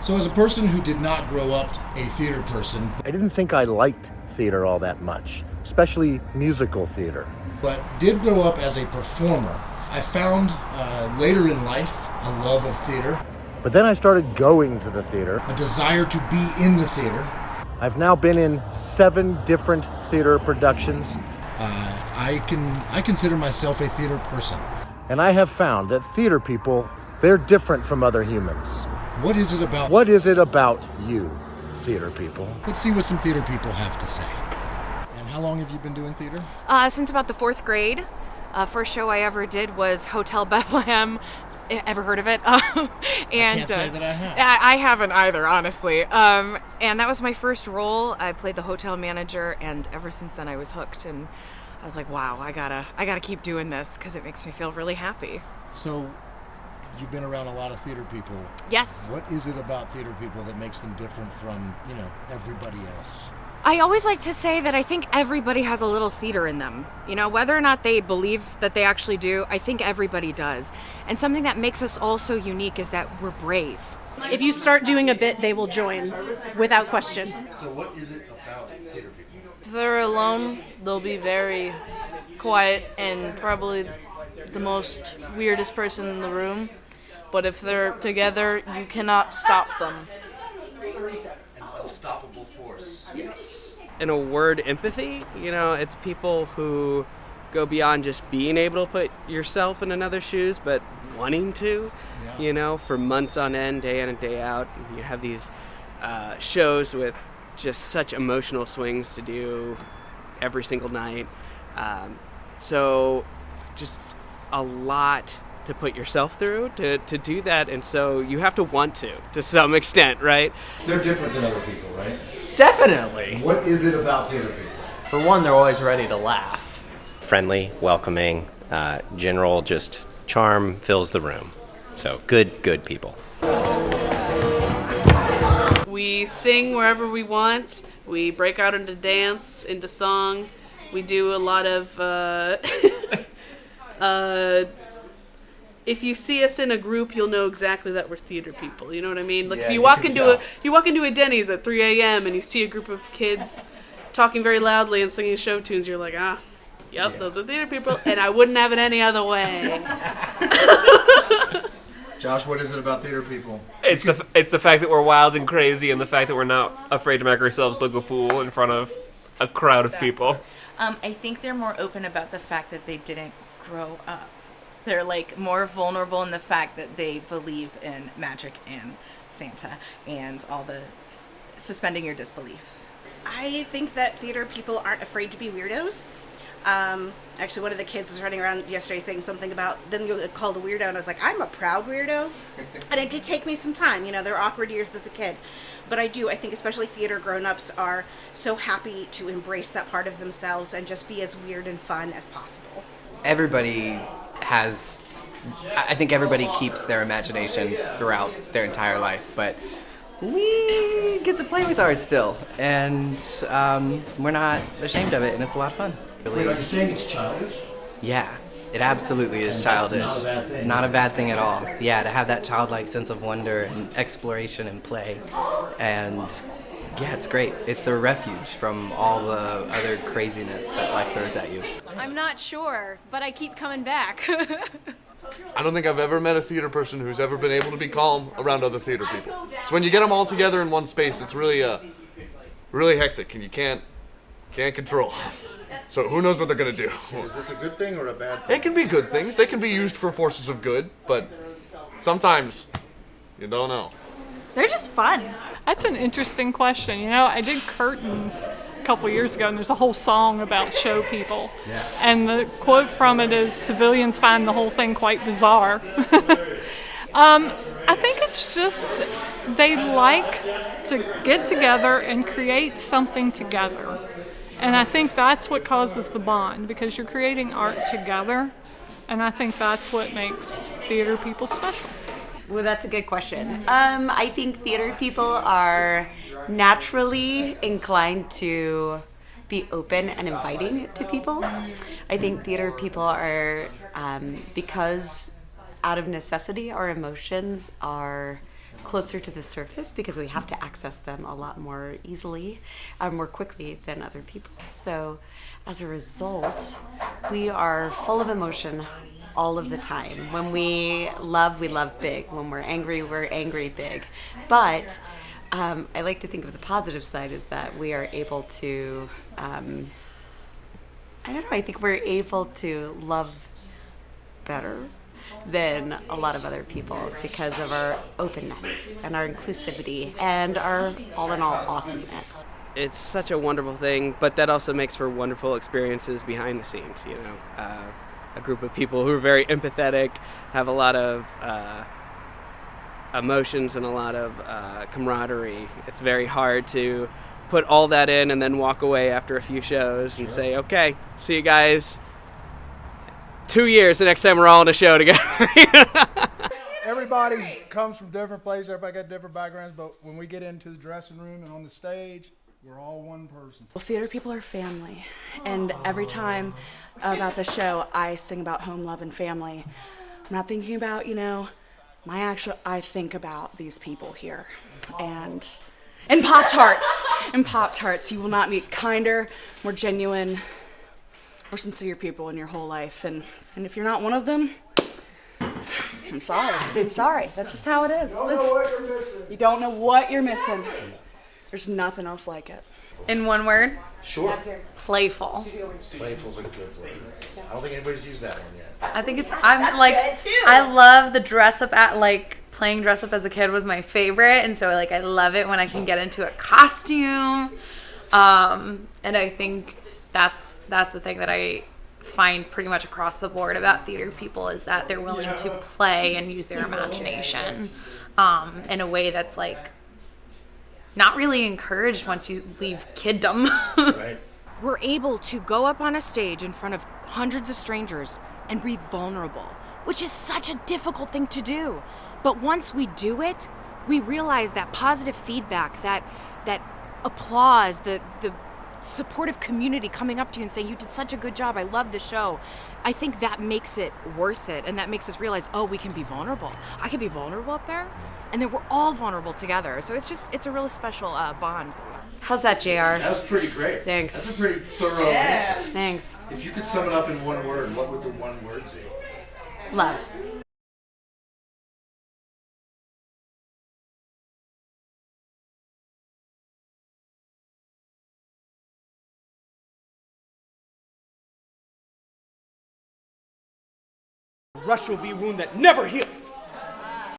So as a person who did not grow up a theater person, I didn't think I liked theater all that much, especially musical theater. but did grow up as a performer, I found later in life a love of theater, But then I started going to the theater. a desire to be in the theater. I've now been in 7 different theater productions, I consider myself a theater person. and I have found that theater people, they're different from other humans. What is it about? What is it about you, theater people? Let's see what some theater people have to say. And how long have you been doing theater? Since about the 4th grade. First show I ever did was Hotel Bethlehem. Ever heard of it? And I can't say that I have. I haven't either, honestly. And that was my first role. I played the hotel manager, and ever since then I was hooked. And I was like, wow, I gotta keep doing this because it makes me feel really happy. So, you've been around a lot of theater people. Yes. What is it about theater people that makes them different from, everybody else? I always like to say that I think everybody has a little theater in them. Whether or not they believe that they actually do, I think everybody does. And something that makes us all so unique is that we're brave. If you start doing a bit, they will join, without question. So what is it about theater people? If they're alone, they'll be very quiet and probably the most weirdest person in the room. But if they're together, you cannot stop them. An unstoppable force. Yes. In a word, empathy, it's people who go beyond just being able to put yourself in another's shoes, but wanting to, for months on end, day in and day out. You have these shows with just such emotional swings to do every single night. So just a lot to put yourself through to do that, and so you have to want to some extent, right? They're different than other people, right? Definitely. What is it about theater people? For one, they're always ready to laugh. Friendly, welcoming, general just charm fills the room. So good people. We sing wherever we want. We break out into dance, into song. We do a lot of if you see us in a group, you'll know exactly that we're theater people. You know what I mean? Like, Yeah, if you you walk can into a Denny's at 3 a.m. and you see a group of kids talking very loudly and singing show tunes, you're like, those are theater people, and I wouldn't have it any other way. Josh, what is it about theater people? It's the fact that we're wild and crazy, and the fact that we're not afraid to make ourselves look a fool in front of a crowd of people. I think they're more open about the fact that they didn't grow up. They're more vulnerable in the fact that they believe in magic and Santa and all the suspending your disbelief. I think that theater people aren't afraid to be weirdos. Actually, one of the kids was running around yesterday saying something about them getting called a weirdo, and I was like, I'm a proud weirdo. And it did take me some time. They're awkward years as a kid. But I think especially theater grown-ups are so happy to embrace that part of themselves and just be as weird and fun as possible. I think everybody keeps their imagination throughout their entire life, but we get to play with ours still, and we're not ashamed of it, and it's a lot of fun. Wait, are you saying it's childish? Yeah, it absolutely is childish. Not a bad thing. Not a bad thing at all. Yeah, to have that childlike sense of wonder and exploration and play, and yeah, it's great. It's a refuge from all the other craziness that life throws at you. I'm not sure, but I keep coming back. I don't think I've ever met a theater person who's ever been able to be calm around other theater people. So when you get them all together in one space, it's really hectic, and you can't control. So who knows what they're gonna do? Is this a good thing or a bad thing? It can be good things. They can be used for forces of good, but sometimes you don't know. They're just fun. That's an interesting question. I did curtains a couple years ago, and there's a whole song about show people. Yeah. And the quote from it is, civilians find the whole thing quite bizarre. I think it's just they like to get together and create something together. And I think that's what causes the bond, because you're creating art together. And I think that's what makes theater people special. Well, that's a good question. I think theater people are naturally inclined to be open and inviting to people. I think theater people are, because out of necessity, our emotions are closer to the surface because we have to access them a lot more easily, more quickly than other people. So as a result, we are full of emotion all of the time. When we love big. When we're angry big. But I like to think of the positive side is that we are able to, I think we're able to love better than a lot of other people because of our openness and our inclusivity and our all in all awesomeness. It's such a wonderful thing, but that also makes for wonderful experiences behind the scenes, you know. A group of people who are very empathetic, have a lot of emotions and a lot of camaraderie. It's very hard to put all that in and then walk away after a few shows and say, okay, see you guys 2 years, the next time we're all in a show together. Everybody comes from different places, everybody got different backgrounds, but when we get into the dressing room and on the stage, we're all one person. Well, theater people are family, and every time about the show, I sing about home, love, and family. I'm not thinking about, I think about these people here, and Pop-Tarts. You will not meet kinder, more genuine, more sincere people in your whole life, and if you're not one of them, I'm sorry. That's just how it is. You don't know what you're missing. There's nothing else like it. In one word? Sure. Playful. Playful's a good word. I don't think anybody's used that one yet. I think I love the dress up playing dress up as a kid was my favorite, and so I love it when I can get into a costume. And I think that's the thing that I find pretty much across the board about theater people is that they're willing to play and use their imagination in a way that's not really encouraged once you leave kiddom. Right. We're able to go up on a stage in front of hundreds of strangers and be vulnerable, which is such a difficult thing to do. But once we do it, we realize that positive feedback, that applause, the supportive community coming up to you and saying, you did such a good job, I love the show. I think that makes it worth it, and that makes us realize, we can be vulnerable. I can be vulnerable up there, and then we're all vulnerable together. So it's a really special bond. How's that, JR? That was pretty great. Thanks. That's a pretty thorough answer. Thanks. If you could sum it up in one word, what would the one word be? Love. Rush will be a wound that never heals.